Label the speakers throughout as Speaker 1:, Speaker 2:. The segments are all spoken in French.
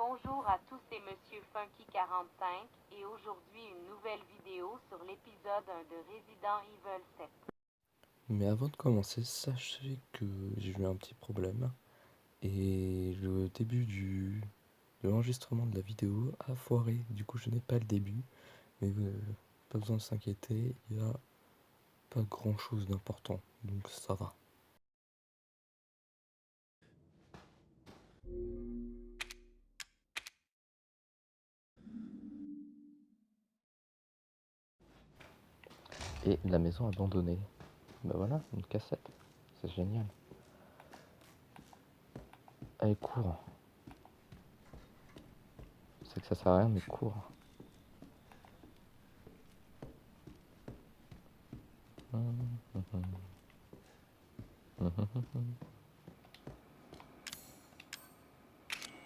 Speaker 1: Bonjour à tous, c'est Monsieur Funky45 et aujourd'hui une nouvelle vidéo sur l'épisode 1 de Resident Evil 7.
Speaker 2: Mais avant de commencer, sachez que j'ai eu un petit problème et le début de l'enregistrement de la vidéo a foiré. Du coup, je n'ai pas le début, mais pas besoin de s'inquiéter, il n'y a pas grand chose d'important, donc ça va. Et la maison abandonnée. Bah voilà, une cassette, c'est génial. Allez, cours. Je sais que ça sert à rien, mais cours.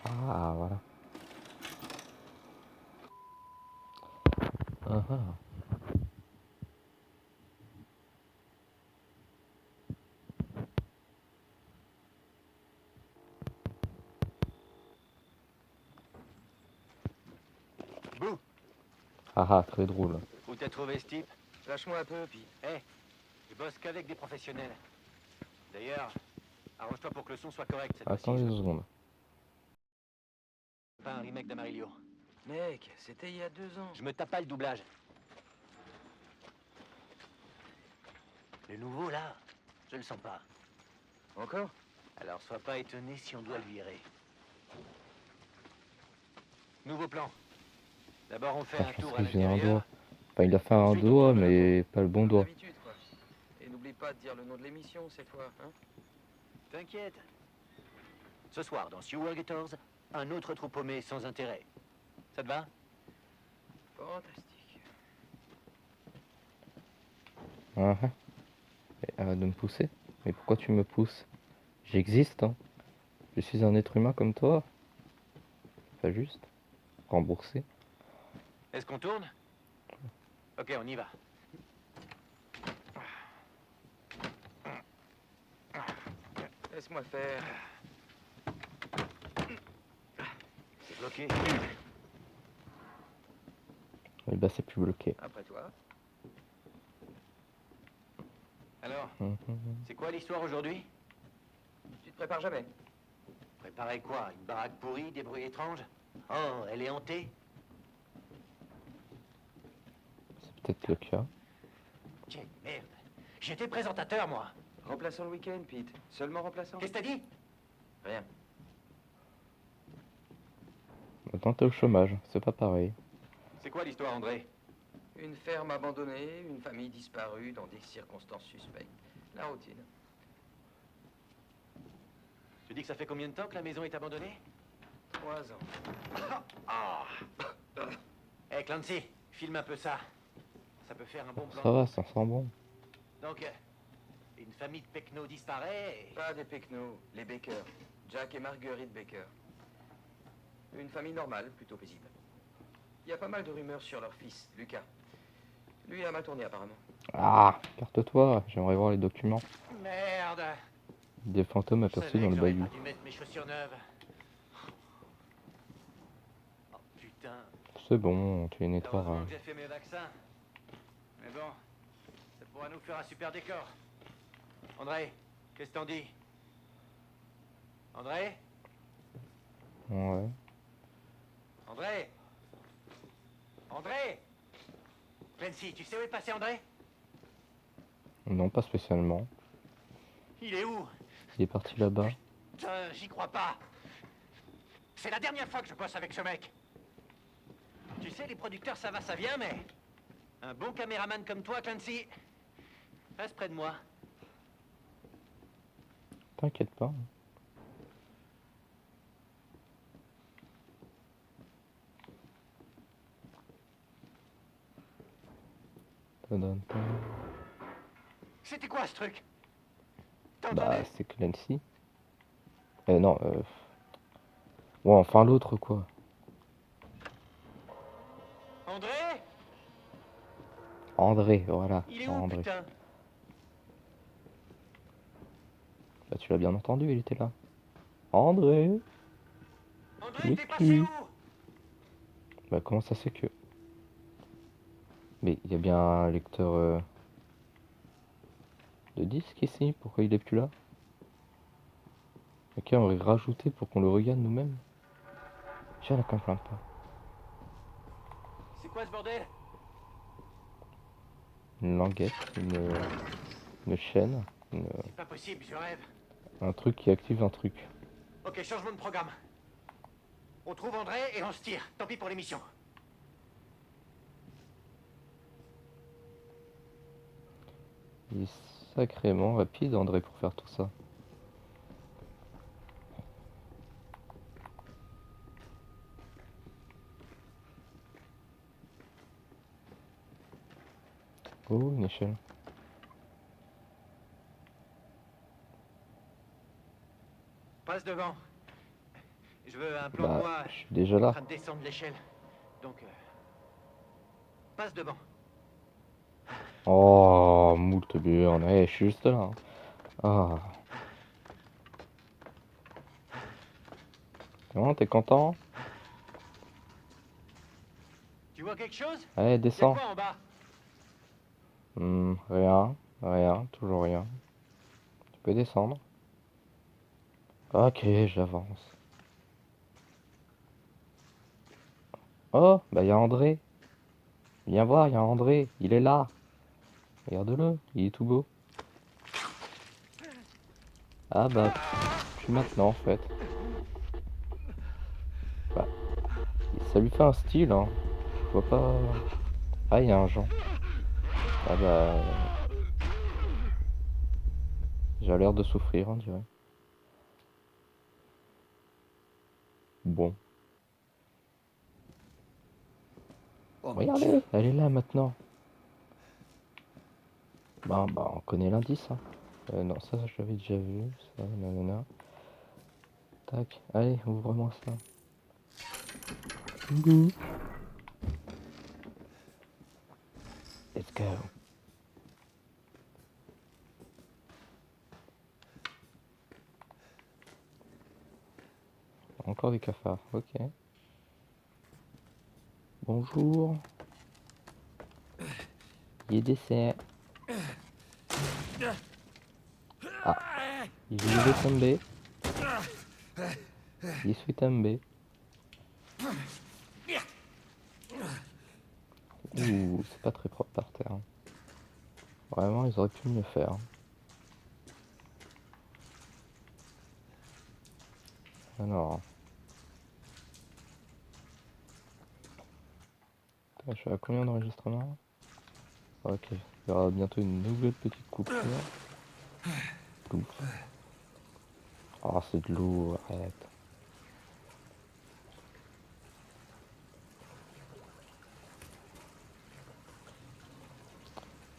Speaker 2: Ah, voilà. Ah.
Speaker 3: Bouh!
Speaker 2: Ah, très drôle.
Speaker 3: Où t'as trouvé ce type? Lâche-moi un peu, puis... Hé, je bosse qu'avec des professionnels. D'ailleurs, arrange-toi pour que le son soit correct cette fois-ci.
Speaker 2: Attendez 2 secondes.
Speaker 3: Pas un remake d'Amarillo.
Speaker 4: Mec, c'était il y a 2 ans.
Speaker 3: Je me tape pas le doublage. Le nouveau, là, je le sens pas.
Speaker 4: Encore?
Speaker 3: Alors sois pas étonné si on doit le virer. Nouveau plan. D'abord, on fait
Speaker 2: Ah,
Speaker 3: un
Speaker 2: je pense
Speaker 3: tour à
Speaker 2: que j'ai un
Speaker 3: l'intérieur.
Speaker 2: doigt. Enfin, il a fait un
Speaker 3: Ensuite, on
Speaker 2: doigt,
Speaker 3: tourne le
Speaker 2: mais pas le bon
Speaker 4: Comme
Speaker 2: doigt.
Speaker 4: d'habitude, quoi. Et n'oublie pas de dire le nom de l'émission cette fois, hein?
Speaker 3: T'inquiète. Ce soir, dans Sewer Gators, un autre trou paumé sans intérêt. Ça te va?
Speaker 4: Fantastique.
Speaker 2: Ah, ah. Et arrête de me pousser. Mais pourquoi tu me pousses? J'existe, hein. Je suis un être humain comme toi. Pas juste. Remboursé.
Speaker 3: Est-ce qu'on tourne? Ok, on y va.
Speaker 4: Laisse-moi faire.
Speaker 3: C'est bloqué.
Speaker 2: Et bah c'est plus bloqué.
Speaker 4: Après toi.
Speaker 3: Alors,
Speaker 2: Mhm.
Speaker 3: c'est quoi l'histoire aujourd'hui?
Speaker 4: Tu te prépares jamais.
Speaker 3: Préparer quoi? Une baraque pourrie, des bruits étranges? Oh, elle est hantée?
Speaker 2: C'est peut-être le cas.
Speaker 3: Quelle merde! J'étais présentateur, moi!
Speaker 4: Remplaçant le week-end, Pete. Seulement remplaçant.
Speaker 3: Qu'est-ce que t'as dit?
Speaker 4: Rien.
Speaker 2: Maintenant t'es au chômage, c'est pas pareil.
Speaker 3: C'est quoi l'histoire, André?
Speaker 4: Une ferme abandonnée, une famille disparue dans des circonstances suspectes. La routine.
Speaker 3: Tu dis que ça fait combien de temps que la maison est abandonnée?
Speaker 4: 3 ans.
Speaker 3: Ah! Hé, Clancy, filme un peu ça. Ça peut faire un bon plan.
Speaker 2: Ça va, ça sent bon.
Speaker 3: Donc, une famille de pecnos disparaît et...
Speaker 4: Pas des Pecnos, les Baker. Jack et Marguerite Baker. Une famille normale, plutôt paisible. Il y a pas mal de rumeurs sur leur fils, Lucas. Lui a mal tourné apparemment.
Speaker 2: Ah, carte-toi, j'aimerais voir les documents.
Speaker 3: Merde!
Speaker 2: Des fantômes
Speaker 3: Je
Speaker 2: aperçus
Speaker 3: savais
Speaker 2: dans
Speaker 3: que
Speaker 2: le
Speaker 3: j'aurais
Speaker 2: bayou.
Speaker 3: pas dû mettre mes chaussures neuves. Oh, putain.
Speaker 2: C'est bon, tu les
Speaker 3: Heureusement
Speaker 2: nettoieras.
Speaker 3: que j'ai fait mes vaccins. Mais bon, ça pourra nous faire un super décor. André, qu'est-ce que t'en dis? André?
Speaker 2: Ouais.
Speaker 3: André? André? Clancy, tu sais où est passé André?
Speaker 2: Non, pas spécialement.
Speaker 3: Il est où?
Speaker 2: Il est parti là-bas.
Speaker 3: Putain, j'y crois pas. C'est la dernière fois que je bosse avec ce mec. Tu sais, les producteurs, ça va, ça vient, mais... Un bon caméraman comme toi, Clancy, reste près de moi.
Speaker 2: T'inquiète pas. Tadam, tam.
Speaker 3: C'était quoi ce truc? T'as
Speaker 2: Bah,
Speaker 3: entendu?
Speaker 2: c'est Clancy. Non, ouais, enfin l'autre, quoi.
Speaker 3: André?
Speaker 2: André, voilà.
Speaker 3: Il est où,
Speaker 2: André.
Speaker 3: putain?
Speaker 2: Bah, tu l'as bien entendu, il était là. André.
Speaker 3: André? Hey,
Speaker 2: Le
Speaker 3: t'es passé
Speaker 2: cul.
Speaker 3: où?
Speaker 2: Bah comment ça c'est que... Mais il y a bien un lecteur de disque ici, pourquoi il est plus là? Ok, on va le rajouter pour qu'on le regarde nous-mêmes. Je la comprends pas.
Speaker 3: C'est quoi ce bordel?
Speaker 2: Une languette, une chaîne,
Speaker 3: C'est pas possible, je rêve.
Speaker 2: un truc qui active un truc.
Speaker 3: Ok, changement de programme. On trouve André et on se tire. Tant pis pour l'émission.
Speaker 2: Il est sacrément rapide André pour faire tout ça. Oh, une échelle.
Speaker 3: Passe devant. Je veux un plan de
Speaker 2: Bah,
Speaker 3: moi
Speaker 2: je suis déjà
Speaker 3: en
Speaker 2: là.
Speaker 3: train de descendre l'échelle. Donc, passe devant.
Speaker 2: Oh, moult burn. Ouais, je suis juste là. Hein. Ah. Comment, t'es content?
Speaker 3: Tu vois quelque chose?
Speaker 2: Allez,
Speaker 3: Y'a
Speaker 2: descends.
Speaker 3: quoi en bas?
Speaker 2: Rien, rien, toujours rien. Tu peux descendre. Ok, j'avance. Oh, bah y a André. Viens voir, y a André. Il est là. Regarde-le, il est tout beau. Ah bah, plus maintenant en fait. Bah, ça lui fait un style, hein. Je vois pas... Ah, il y a un Jean. Ah bah... J'ai l'air de souffrir, on dirait. Bon.
Speaker 5: Oh mon
Speaker 2: Regardez,
Speaker 5: Dieu.
Speaker 2: elle est là maintenant. Bah, on connaît l'indice, hein. Non, ça, je l'avais déjà vu. Ça, nanana. Tac. Allez, ouvre-moi ça. Go. Let's go. Encore des cafards, ok. Bonjour. Il est dessert. Ah, il est tombé. Il suis tombé. Ouh, c'est pas très propre par terre. Hein. Vraiment, ils auraient pu mieux faire. Alors... Je suis à combien d'enregistrements? Ok, il y aura bientôt une nouvelle petite coupure. Ouf. Oh, c'est de l'eau, arrête.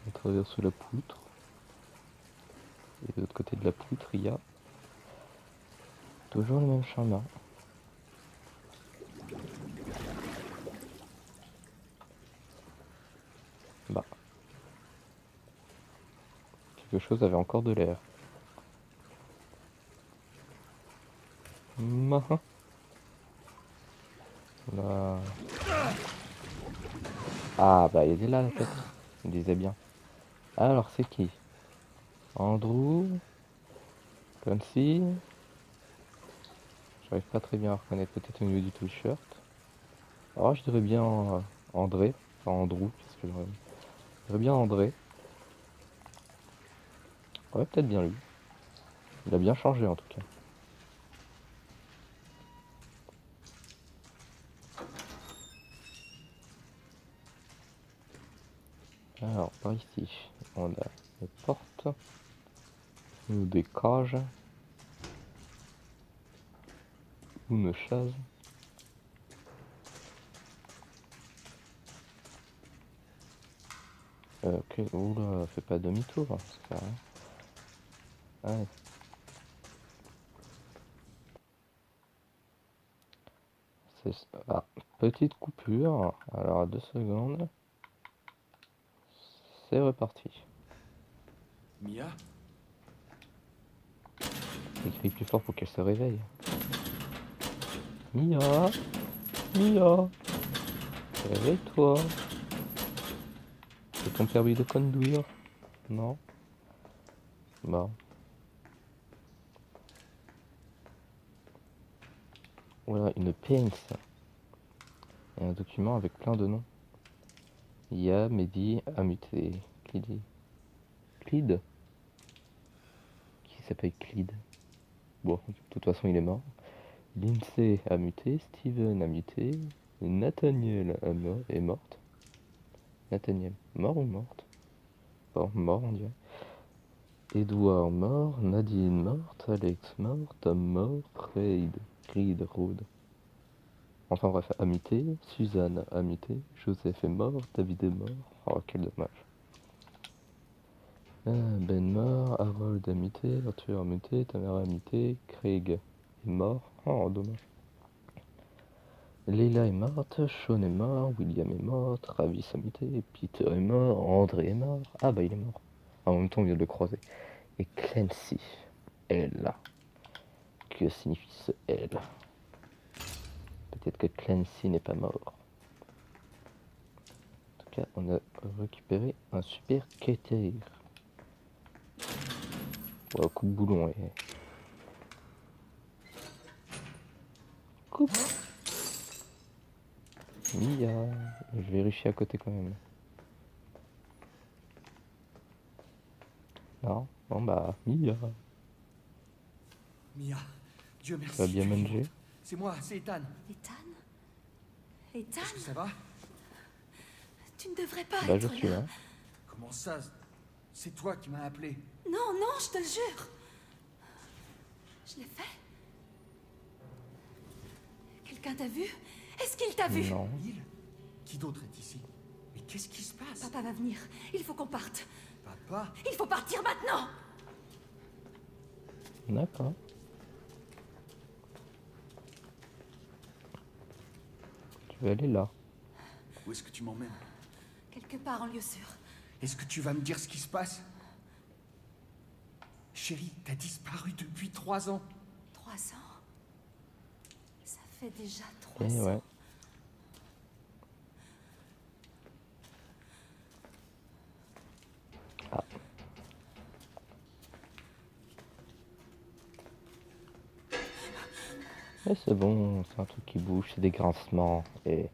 Speaker 2: On traverse la poutre. Et de l'autre côté de la poutre, il y a toujours le même chemin. Bah. Quelque chose avait encore de l'air. Là. Ah bah il est là la tête. Il disait bien. Alors c'est qui? Andrew? Comme si. J'arrive pas très bien à reconnaître peut-être au niveau du t-shirt. Alors je dirais bien André. Enfin Andrew, qu'est-ce que j'aurais. Je dirais bien André. Ouais, peut-être bien lui. Il a bien changé en tout cas. Alors par ici, on a une porte. Ou des cages. Ou une chaise. Ok, oula, fais pas demi-tour, hein, ça sert à rien. Ouais. Ah, petite coupure. Alors, 2 secondes. C'est reparti.
Speaker 5: Mia?
Speaker 2: Écris plus fort pour qu'elle se réveille. Mia, Mia, réveille-toi. C'est ton permis de conduire? Non? Bon. Voilà, une pince. Et un document avec plein de noms. Ia, Mehdi, Amuté. Clyde? Qui s'appelle Clyde? Bon, de toute façon, il est mort. Lindsay a muté, Steven a muté, Nathaniel est morte. Nathaniel, mort ou morte? Bon, mort on dirait. Edouard mort, Nadine morte, Alex mort, Tom mort, Reid, Rode. Enfin bref, a muté, Suzanne a muté, Joseph est mort, David est mort. Oh quel dommage. Ben mort, Harold a muté, Arthur a muté, Tamara a muté, Craig est mort. Oh dommage. Leila est morte, Sean est mort, William est mort, Travis a muté, Peter est mort, André est mort. Ah bah il est mort. En même temps on vient de le croiser. Et Clancy, elle. Que signifie ce elle? Peut-être que Clancy n'est pas mort. En tout cas on a récupéré un super cutter. Oh, coupe boulon et... Coupe. Mia, je vérifie à côté quand même. Non, bon bah Mia.
Speaker 5: Mia, Dieu merci.
Speaker 2: Tu vas bien
Speaker 5: tu es
Speaker 2: manger?
Speaker 5: vivante. C'est moi, c'est Ethan.
Speaker 6: Ethan? Ethan?
Speaker 5: Est-ce que ça va?
Speaker 6: Tu ne devrais pas
Speaker 2: Bah je
Speaker 6: être
Speaker 2: suis
Speaker 6: là.
Speaker 2: là.
Speaker 5: Comment ça? C'est toi qui m'as appelé.
Speaker 6: Non, non, je te le jure. Je l'ai fait. Quelqu'un t'a vu? Est-ce qu'il t'a vu?
Speaker 2: Non.
Speaker 5: Il? Qui d'autre est ici? Mais qu'est-ce qui se passe?
Speaker 6: Papa va venir. Il faut qu'on parte.
Speaker 5: Papa?
Speaker 6: Il faut partir maintenant.
Speaker 2: D'accord. Tu vas aller là.
Speaker 5: Où est-ce que tu m'emmènes?
Speaker 6: Quelque part en lieu sûr.
Speaker 5: Est-ce que tu vas me dire ce qui se passe? Chérie, t'as disparu depuis 3 ans.
Speaker 6: 3 ans. Ça fait déjà 3
Speaker 2: Et
Speaker 6: ans.
Speaker 2: ouais. Ah. Mais c'est bon, c'est un truc qui bouge, c'est des grincements et...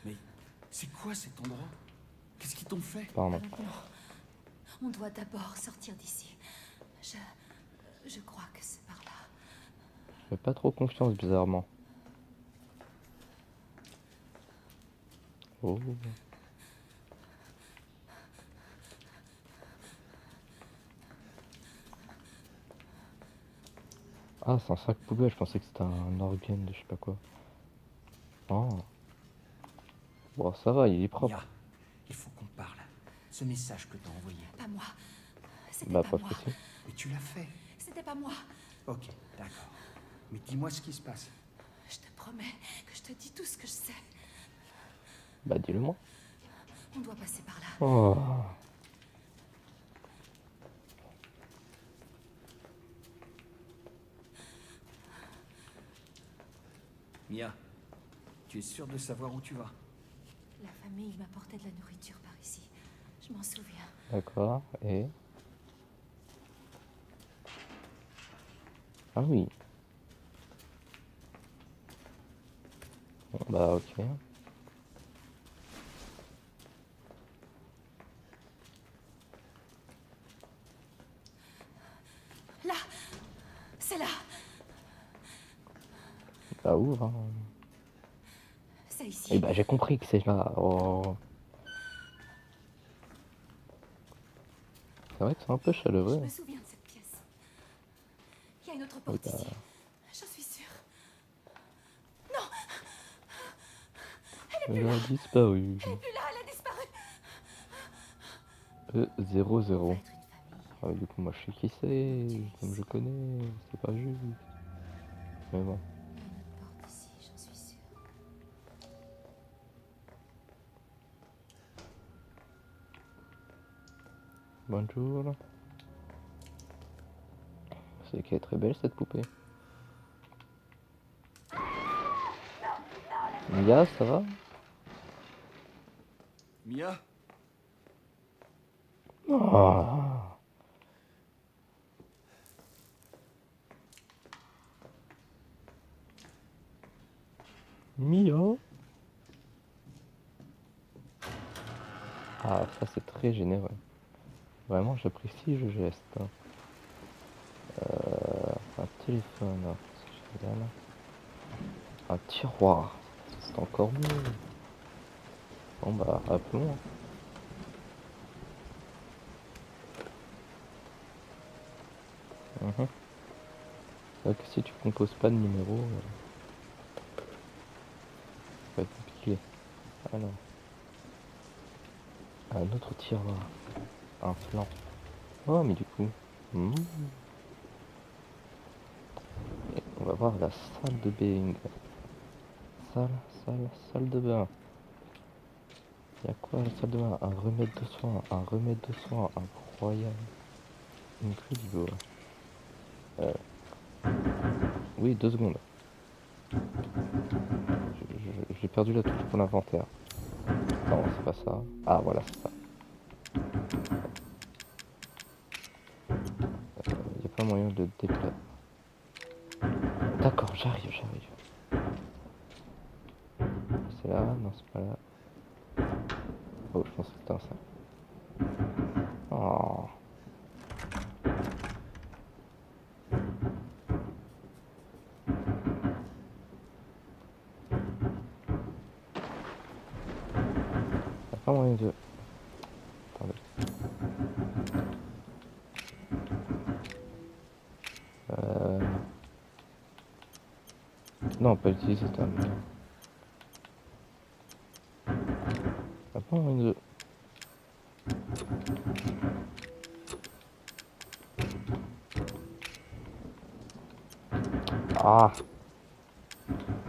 Speaker 5: Mais c'est quoi cet endroit? Qu'est-ce qu'ils t'ont fait?
Speaker 2: Pardon.
Speaker 6: On doit d'abord sortir d'ici. Je crois que c'est par là.
Speaker 2: Je fais pas trop confiance bizarrement. Oh. Ah, c'est un sac poubelle, je pensais que c'était un organe de je sais pas quoi. Oh. Bon, ça va, il est propre.
Speaker 5: Mia, il faut qu'on parle. Ce message que t'as envoyé.
Speaker 6: Pas moi. C'était
Speaker 2: Bah,
Speaker 6: pas
Speaker 2: pas
Speaker 6: moi.
Speaker 2: possible.
Speaker 5: Mais tu l'as fait.
Speaker 6: C'était pas moi.
Speaker 5: Ok, d'accord. Mais dis-moi ce qui se passe.
Speaker 6: Je te promets que je te dis tout ce que je sais.
Speaker 2: Bah, dis-le moi.
Speaker 6: On doit passer par là.
Speaker 2: Oh.
Speaker 5: Mia, tu es sûre de savoir où tu vas?
Speaker 6: La famille m'apportait de la nourriture par ici. Je m'en souviens.
Speaker 2: D'accord, et... Ah oui. Bon, bah, ok.
Speaker 6: Là! C'est là!
Speaker 2: Bah, ouvre. Hein.
Speaker 6: C'est ici.
Speaker 2: Et bah, j'ai compris que c'est là. Oh. C'est vrai que c'est un peu
Speaker 6: Je
Speaker 2: chaleureux.
Speaker 6: me souviens de cette pièce. Il y a une autre
Speaker 2: Oui,
Speaker 6: porte
Speaker 2: bah,
Speaker 6: ici. Je suis sûre. Non!
Speaker 2: elle a disparu.
Speaker 6: Elle est plus là, elle a disparu!
Speaker 2: E00.
Speaker 6: On va être une famille.
Speaker 2: Ah, du coup, moi, je sais qui c'est. Comme je connais, c'est pas juste. Mais bon.
Speaker 6: Il y a une autre porte ici, j'en suis sûre.
Speaker 2: Bonjour. C'est qu'elle est très belle, cette poupée. Mia, ça va?
Speaker 5: Mia?
Speaker 2: Oh. Mia? Ah, ça c'est très généreux. Vraiment, j'apprécie le geste. Un téléphone, c'est génial. Un tiroir, c'est encore mieux. Bon bah, appelons. C'est vrai que si tu composes pas de numéro, ça va être compliqué. Alors, un autre tiroir, un flanc. Oh, mais du coup, et on va voir la salle de bain. Salle de bain. Il y a quoi la salle de bain? Un remède de soin incroyable. Incredible. Oui, 2 secondes. J'ai perdu la touche pour l'inventaire. Non, c'est pas ça. Ah, voilà, c'est ça. Il n'y a pas moyen de déplacer. D'accord, j'arrive. C'est là? Non, c'est pas là. Oh, je pense que c'était un ça. Oh. Il n'y a pas moyen de... Attendez. Non, pas utiliser cette arme. Il n'y a pas moyen de... Ah.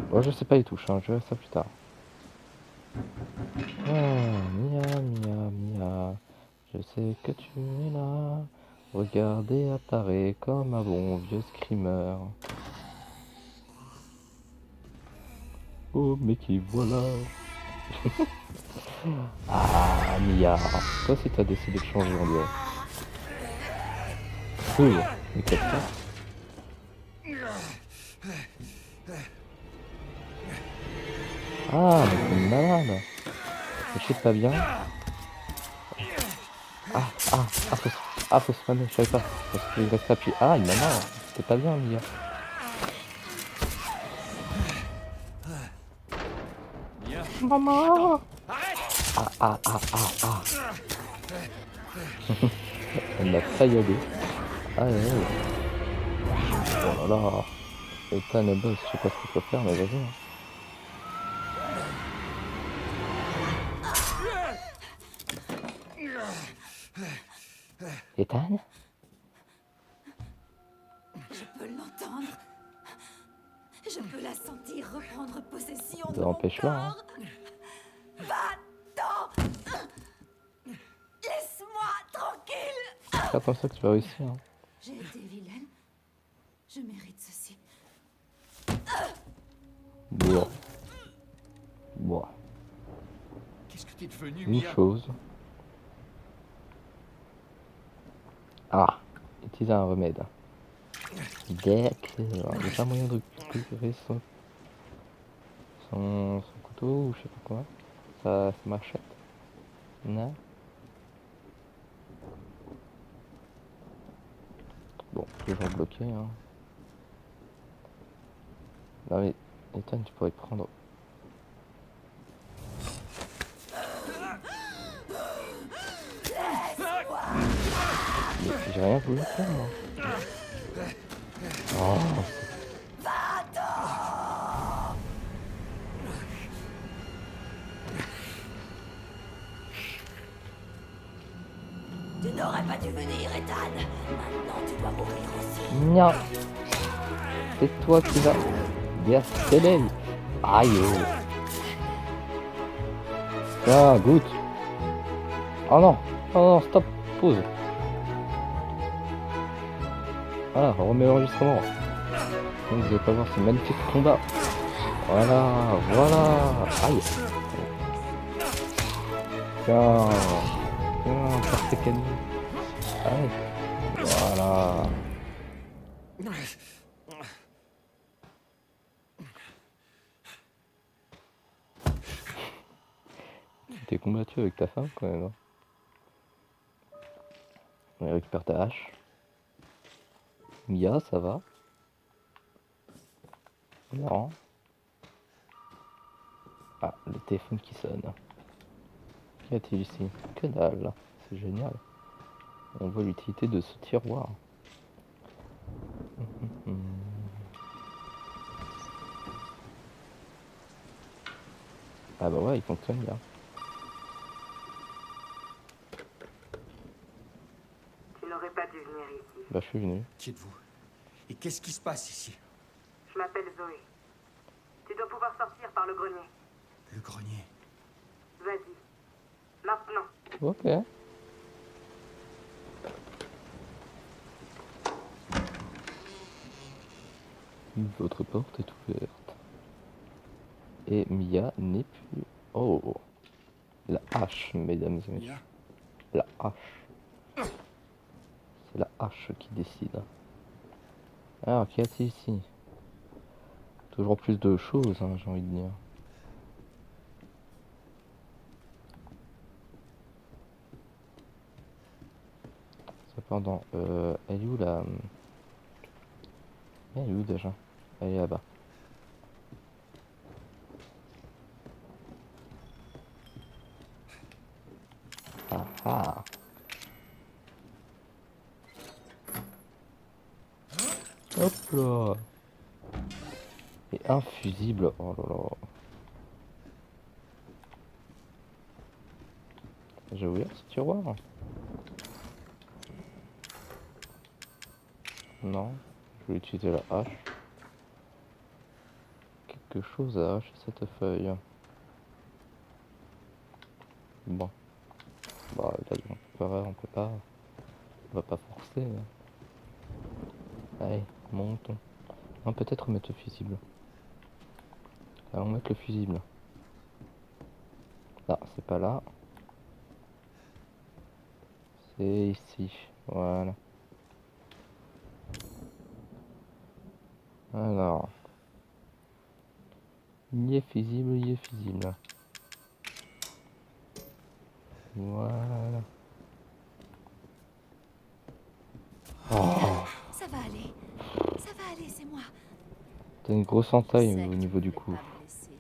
Speaker 2: Bon, je sais pas les touches, hein. Je verrai ça plus tard. Ah, Mia, je sais que tu es là. Regardez apparaît comme un bon vieux screamer. Oh, mais qui voilà. Ah, Mia. Toi aussi t'as décidé de changer, on dirait. Cool, mais comme ça. Ah, mais c'est une malade. Je sais pas bien. Faut se ramener, je savais pas. Parce qu'il reste appuyé. Ah, une maman. C'était pas bien, Mia. Maman. Ah. Elle m'a failli. Ah, ouais. Oh là là. Ethan le boss, je sais pas ce qu'il faut faire, mais vas-y. Hein. Ethan?
Speaker 6: Je peux l'entendre. Je peux la sentir reprendre possession de
Speaker 2: Ça
Speaker 6: mon
Speaker 2: empêche-la, hein.
Speaker 6: corps. Va-t'en! Laisse-moi tranquille!
Speaker 2: Fais attention que tu vas réussir. Hein.
Speaker 6: J'ai été vilaine. Je mérite ceci.
Speaker 2: Bon.
Speaker 5: Qu'est-ce que t'es devenu,
Speaker 2: Une
Speaker 5: Mia?
Speaker 2: chose. Ah, utiliser un remède. D'accord. Il n'y a pas moyen de récupérer son couteau ou je sais pas quoi. Sa machette. Non. Bon, toujours bloqué. Hein. Non mais, Ethan, tu pourrais prendre... J'ai rien voulu faire, moi. Oh.
Speaker 6: Tu n'aurais pas dû venir, Ethan. Maintenant, tu dois mourir aussi.
Speaker 2: Non. C'est toi qui vas... Bien, c'est elle. Aïe. Ah, goûte. Oh non, stop. Pause. Voilà, on remet l'enregistrement. Donc vous allez pas voir ce magnifique combat Voilà, voilà. Aïe. Tiens. Tiens, par tes canons. Aïe. Voilà. T'es combattu avec ta femme quand même. Hein. On récupère ta hache. Mia, ça va? Non. Ah, le téléphone qui sonne. Qu'y a-t-il ici? Que dalle. C'est génial. On voit l'utilité de ce tiroir. Ah bah ouais, il fonctionne bien.
Speaker 7: Tu n'aurais pas dû venir ici.
Speaker 2: Bah je suis venu.
Speaker 5: Qui êtes-vous? Et qu'est-ce qui se passe ici?
Speaker 7: Je m'appelle Zoé. Tu dois pouvoir sortir par le grenier.
Speaker 5: Le grenier.
Speaker 7: Vas-y. Maintenant.
Speaker 2: Ok. Votre porte est ouverte. Et Mia n'est plus... Oh. La hache, mesdames et messieurs.
Speaker 5: Mia?
Speaker 2: La hache. C'est la hache qui décide. Alors, qu'y a-t-il ici? Toujours plus de choses, hein, j'ai envie de dire. Cependant, elle est où la... Elle est où déjà? Elle est là-bas. Ah ah. Hop là. Et un fusible. Oh là là. J'ai ouvert ce tiroir. Non. Je vais utiliser la hache. Quelque chose à arracher cette feuille. Bon. Bah là, on peut pas. On va pas forcer. Allez, montons. On va peut-être mettre le fusible. Allons mettre le fusible. Ah, c'est pas là. C'est ici. Voilà. Alors. Il est fusible, il est fusible. Voilà. Oh.
Speaker 6: Ça va aller. Ça va aller, c'est moi.
Speaker 2: T'as une grosse entaille
Speaker 6: Je sais
Speaker 2: au
Speaker 6: que
Speaker 2: niveau
Speaker 6: tu
Speaker 2: du
Speaker 6: voulais
Speaker 2: cou.
Speaker 6: pas me laisser.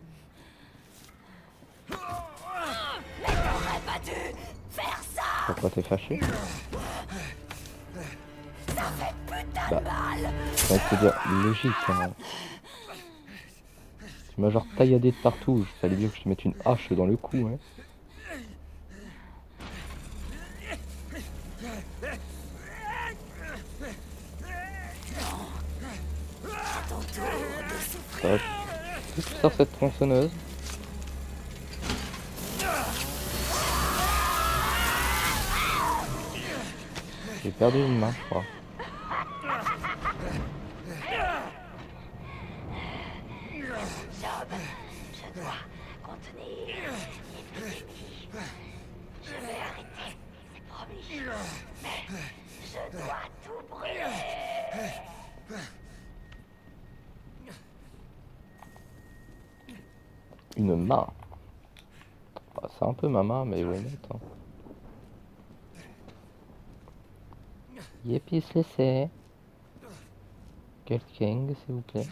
Speaker 6: Mais t'aurais pas dû faire ça.
Speaker 2: Pourquoi t'es fâché?
Speaker 6: Ça fait putain
Speaker 2: Bah,
Speaker 6: de mal.
Speaker 2: j'ai envie de te dire, logique. Hein. Tu m'as genre tailladé de partout. Il fallait bien que je te mette une hache dans le cou. Hein. Ça, tu sors cette tronçonneuse. J'ai perdu une main, je crois.
Speaker 6: Job, je dois contenir l'épidémie. Je vais arrêter, c'est promis. Mais je dois tout brûler.
Speaker 2: Une main. Bah, c'est un peu ma main, mais ouais, hein. Yépi, se laisser. Quelqu'un, s'il vous plaît.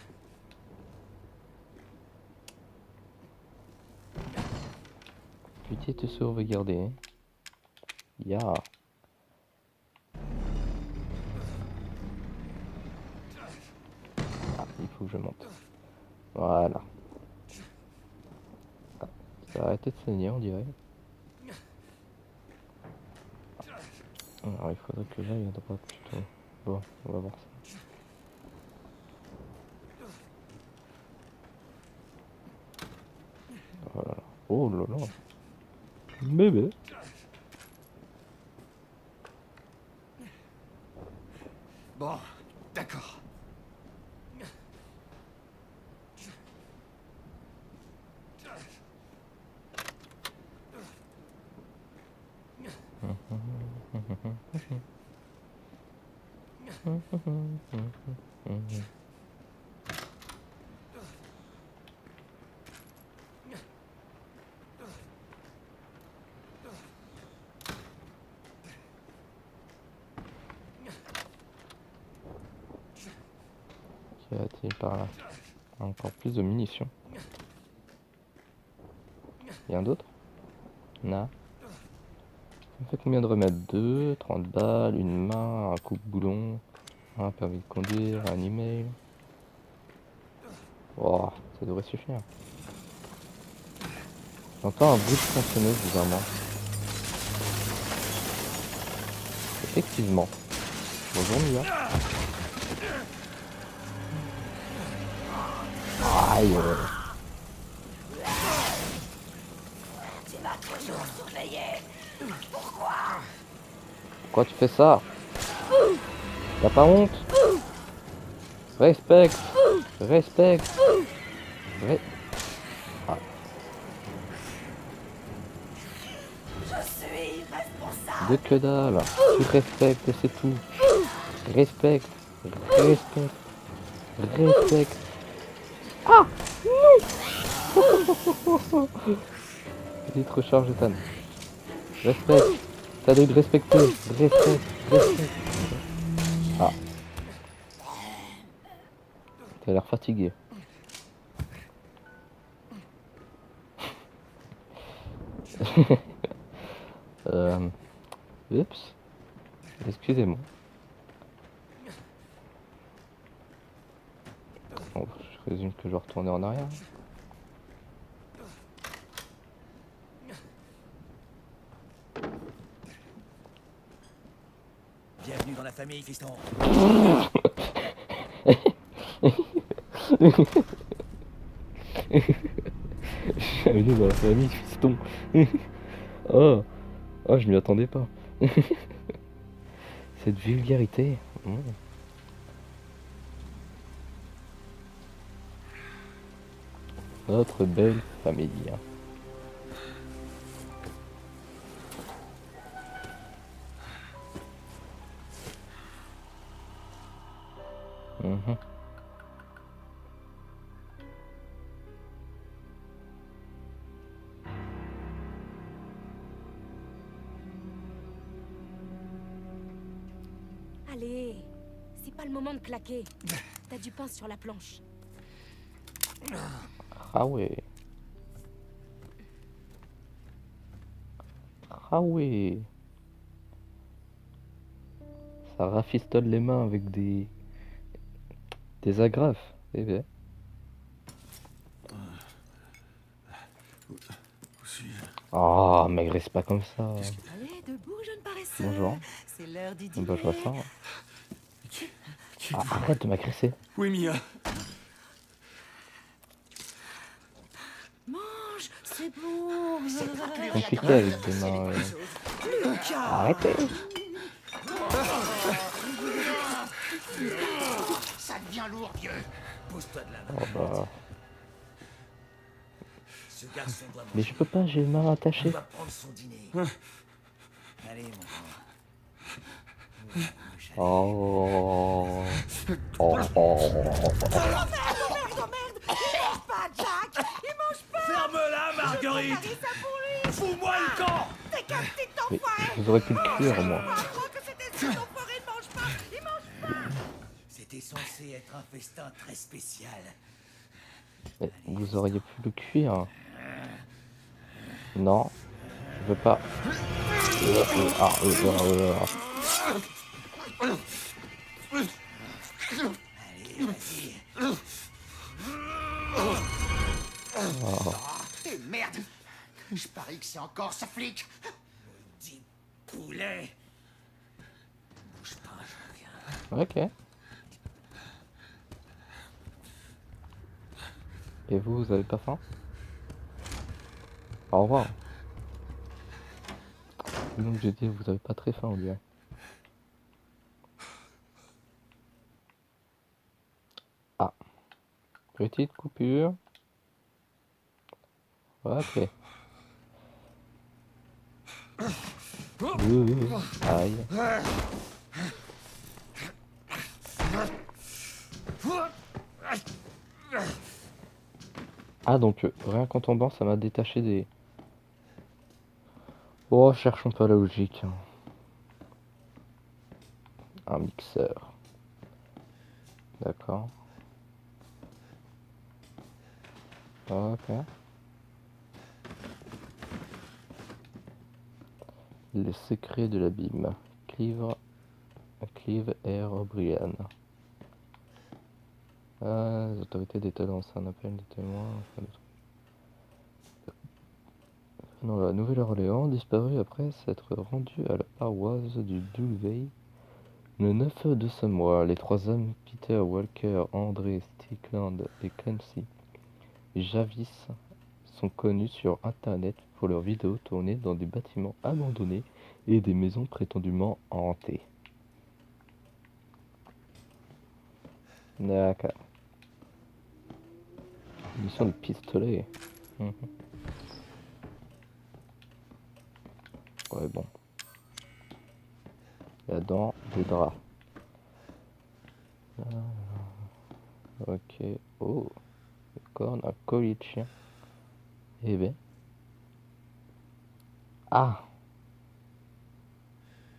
Speaker 2: Putain, te sauvegarder. Ya. Ah, il faut que je monte. Voilà. Ah, ça a arrêté de saigner, on dirait. Alors, il faudrait que j'aille à droite plutôt. Bon, on va voir ça. Voilà. Oh là là. Bébé.
Speaker 5: Bon, d'accord.
Speaker 2: Qu'y a-t-il par là? Encore plus de munitions. Rien d'autre? Non. Ça fait combien de remèdes? 2, 30 balles, une main, un coupe-boulon, un permis de conduire, un email. Oh, ça devrait suffire. J'entends un bruit de tronçonneuse bizarrement. Effectivement. Bonjour Mia. Aïe.
Speaker 6: Tu m'as toujours surveillé. Pourquoi?
Speaker 2: Pourquoi tu fais ça? T'as pas honte? Respecte. Respecte. Ah.
Speaker 6: Je suis responsable.
Speaker 2: De que dalle. Tu respectes et c'est tout. Respecte. Respecte. Respecte. Ah non. Petite recharge Ethan. Respecte. T'as dû respecter. Respecte. Respecte. Ah. T'as l'air fatigué. Oups. Excusez-moi. Bon, je présume que je vais retourner en arrière.
Speaker 3: Bienvenue dans la famille, fiston.
Speaker 2: Bienvenue dans la famille, fiston. Oh. Oh, je m'y attendais pas. Cette vulgarité. Notre belle famille.
Speaker 6: Allez, c'est pas le moment de claquer. T'as du pain sur la planche.
Speaker 2: Ah ouais. Ah ouais. Ça rafistole les mains avec des agrafes. Eh bien. Oh, m'agresse pas comme ça.
Speaker 6: Allez, debout, jeune paresseux.
Speaker 2: Bonjour.
Speaker 6: C'est l'heure du dîner.
Speaker 2: Bah, je vois ça. Ah, arrête de m'agresser.
Speaker 5: Oui, Mia.
Speaker 6: Mange, c'est bon.
Speaker 2: Compliqué avec des mains. Arrêtez.
Speaker 3: Ça devient lourd, vieux. Pousse-toi de là.
Speaker 2: Oh bah.
Speaker 3: Ce garçon doit
Speaker 2: Mais je peux pas, j'ai les mains attachées.
Speaker 3: prendre son dîner. Allez, mon grand.
Speaker 2: Oh. Oh.
Speaker 6: Pas Jack.
Speaker 5: Ferme-la, Marguerite. Fous-moi le camp.
Speaker 6: T'es qu'un petit
Speaker 2: Mais
Speaker 6: enfoiré.
Speaker 2: vous aurez pu le cuire au moins.
Speaker 6: Apprends que c'était cet enfoiré, il mange pas. Il mange.
Speaker 3: C'était censé être un festin très spécial.
Speaker 2: Mais vous auriez pu le cuire. Non, je veux pas.
Speaker 3: Allez, vas-y. Et merde. Je parie que c'est encore ce flic. Maudit poulet. Bouge pas, je reviens.
Speaker 2: Ok. Et vous avez pas faim? Au revoir. Donc j'ai dit, vous avez pas très faim, on dirait. Ah. Petite coupure. Ok. Aïe. Ah donc rien qu'en tombant ça m'a détaché des... Oh cherchons pas la logique. Un mixeur. D'accord. Ok. Les secrets de l'abîme. Clive Air O'Brien. Les autorités d'État lancent un appel des témoins. Non, la Nouvelle-Orléans, disparue après s'être rendue à la paroisse du Dulvey le 9 de ce mois. Les trois hommes, Peter Walker, André Strickland et Clancy Jarvis, sont connus sur Internet pour leurs vidéos tournées dans des bâtiments abandonnés et des maisons prétendument hantées. D'accord. Mission de pistolet. Ouais, bon. Là-dedans, des draps. Ok. Oh. D'accord, on a un collier de chien. Eh ben. Ah.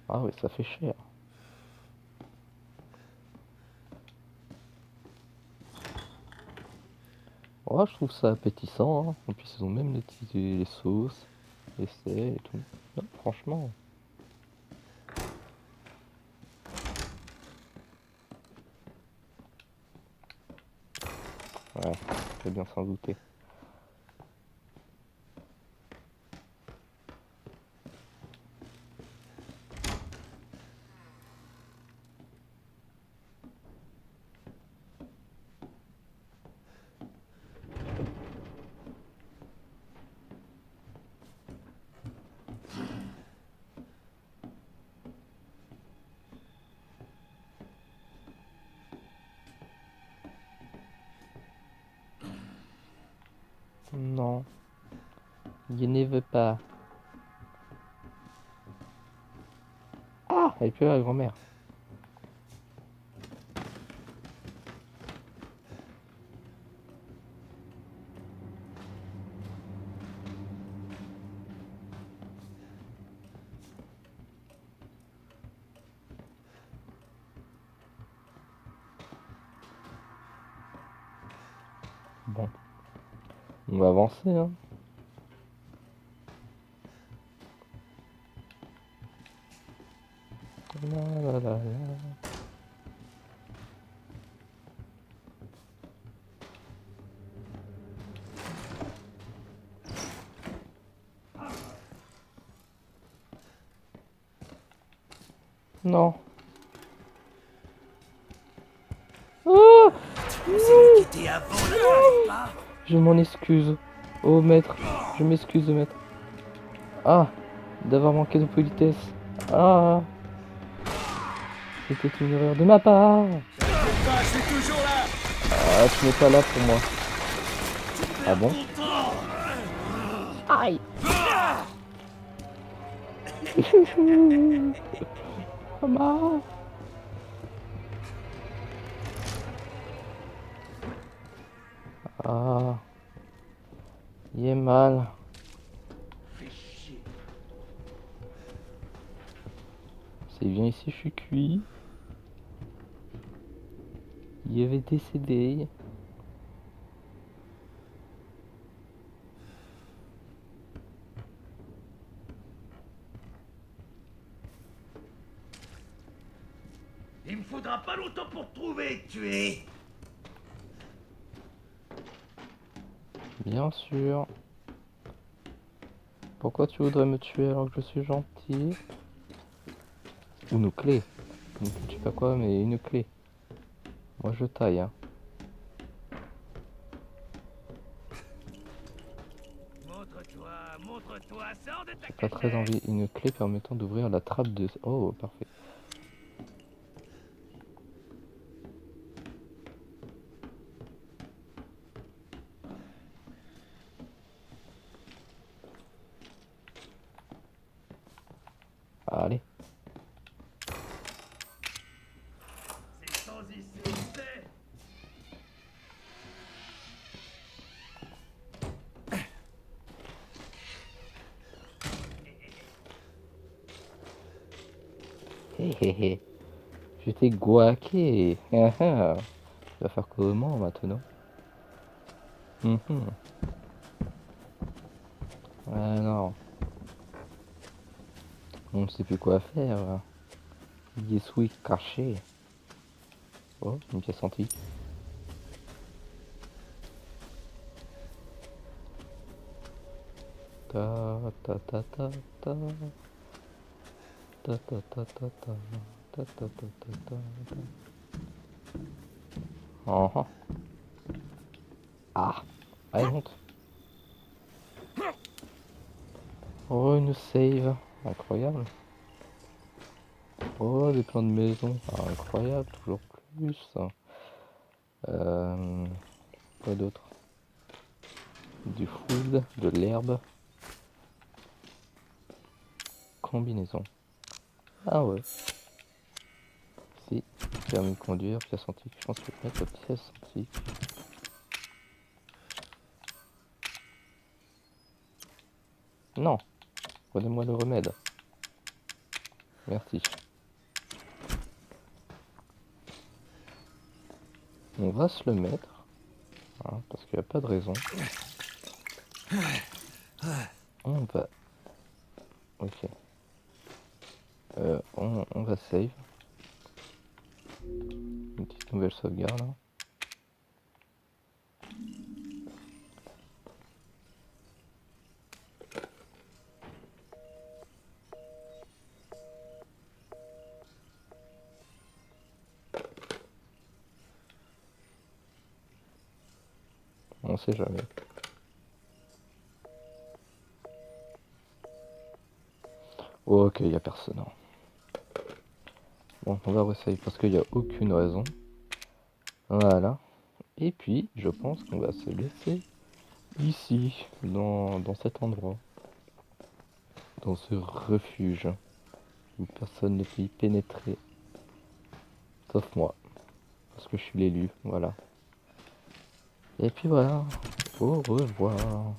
Speaker 2: Ah oui, ça fait cher. Ouais, je trouve ça appétissant. Hein. En plus, ils ont même les sauces, les sels et tout. Non, franchement. Ouais, c'est bien sans douter. Non, je ne veux pas. Ah, elle est plus là, la grand-mère. Bon, on va avancer, hein. La, la, la, la. Non. Ah, je m'en excuse. Oh maître, je m'excuse maître. Ah, d'avoir manqué de politesse. Ah, c'était une erreur de ma part. Ah, tu n'es pas là pour moi. Ah bon? Aïe. Maman. Ah, il est mal. C'est bien ici, je suis cuit. Il avait décédé.
Speaker 8: Il me faudra pas longtemps pour te trouver et te tuer.
Speaker 2: Bien sûr. Pourquoi tu voudrais me tuer alors que je suis gentil? Une clé. Je ne sais pas quoi, mais une clé. Moi je taille, hein.
Speaker 8: Montre-toi, sors de ta
Speaker 2: J'ai pas très envie. Une clé permettant d'ouvrir la trappe de... Oh, parfait. Hé hé hé. Je t'ai guaqué. Ah ah. Tu vas faire comment maintenant? Mhm. Ah non. On ne sait plus quoi faire. Il est sous caché. Oh, une pièce antique. Ta ta ta ta ta. Ta ta ta ta ta. Ta ta ta ta ta. Oh, oh. Ah, I honte. Oh, une save. Incroyable. Oh, des plans de maison. Ah, incroyable, toujours plus. Quoi d'autre? Du food, de l'herbe. Combinaison. Ah ouais. Si, permis de conduire, pièce antique. Je pense que je vais mettre la pièce antique. Non. Donnez-moi le remède. Merci. On va se le mettre. Hein, parce qu'il n'y a pas de raison. On va... Ok. On va save. Une petite nouvelle sauvegarde là. On sait jamais. Ok, il n'y a personne. Bon, on va resave parce qu'il n'y a aucune raison. Voilà. Et puis, je pense qu'on va se laisser ici, dans cet endroit. Dans ce refuge. Où personne ne peut y pénétrer. Sauf moi. Parce que je suis l'élu, voilà. Et puis voilà. Au revoir.